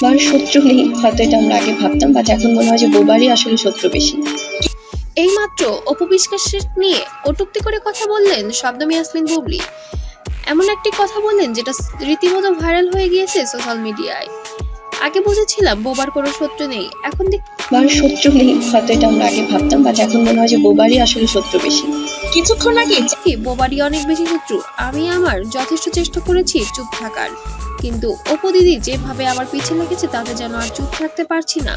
বাবার শত্রু নেই, হয়তো এটা আমরা আগে ভাবতাম, বাট এখন মনে হয় যে বোবারই আসলে শত্রু বেশি। এইমাত্র অপু বিশ্বাসের নিয়ে কটূক্তি করে কথা বললেন শবনম ইয়াসমিন বুবলি। এমন একটি কথা বললেন যেটা রীতিমতো ভাইরাল হয়ে গিয়েছে সোশ্যাল মিডিয়ায়। আগে বুঝেছিলাম বোবার কোনো শত্রু নেই, এখন বাবার শত্রু নেই, হয়তো এটা আমরা আগে ভাবতাম, বাট এখন মনে হয় যে বোবারই আসলে শত্রু বেশি। কিছুক্ষণ আগে দেখি বোবারই অনেক বেশি শত্রু। আমি আমার যথেষ্ট চেষ্টা করেছি চুপ থাকার, কিন্তু অপু দিদি যেভাবে আমার পিছে লেগেছে তাতে যেন আর চুপ থাকতে পারছি না।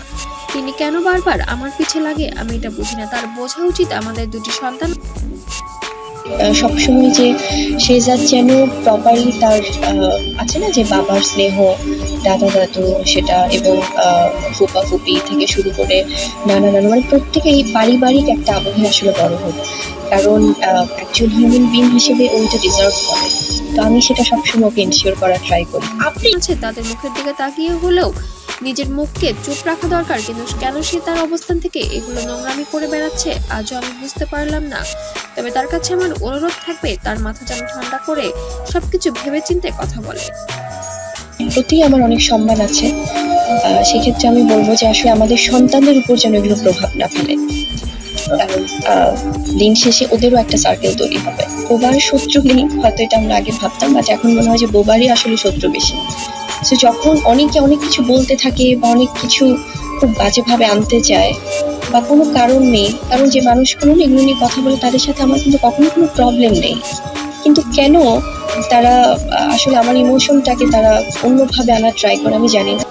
তিনি কেন বারবার আমার পিছে লাগে আমি এটা বুঝি না। তার বোঝা উচিত আমাদের দুটি সন্তান সবসময় যে শেহজাদ যেন প্রপারলি তার আছে না যে বাবার স্নেহ, দাদা দাদু সেটা, এবং ফুপা ফুপি থেকে শুরু করে নানা নানু, মানে প্রত্যেকেই পারিবারিক একটা আবহে আসলে বড় হোক, কারণ একজন হিউম্যান বিং হিসেবে ওইটা ডিজার্ভ করে। তো আমি সেটা সবসময় ওকে ইনশিওর করার ট্রাই করি। আপনি আছে তাদের মুখের দিকে তাকিয়ে হলেও নিজের মুখকে চুপ রাখা দরকার, কিন্তু কেন সে তার অবস্থান থেকে এগুলো নোংরামি করে বেড়াচ্ছে আজও আমি বুঝতে পারলাম না। তবে তার কাছে আমার অনুরোধ থাকবে তার মাথা যেন ঠান্ডা করে সবকিছু ভেবেচিন্তে কথা বলে। প্রতি আমার অনেক সম্মান আছে, সেক্ষেত্রে আমি বলবো যে আসলে আমাদের সন্তানদের উপর যেন এগুলো প্রভাব না ফেলে, কারণ দিন শেষে ওদেরও একটা সার্কেল তৈরি হবে। বোবার শত্রু নেই, হয়তো এটা আমরা আগে ভাবতাম, বাট এখন মনে হয় যে বোবারই আসলে শত্রু বেশি। তো যখন অনেকে অনেক কিছু বলতে থাকে বা অনেক কিছু খুব বাজেভাবে আনতে চায় বা কোনো কারণ নেই, কারণ যে মানুষগুলো এগুলো নিয়ে কথা বলে তাদের সাথে আমার কিন্তু কখনো কোনো প্রবলেম নেই, কিন্তু কেন তারা আসলে আমার ইমোশনটাকে তারা অন্যভাবে আনার ট্রাই করে আমি জানি না।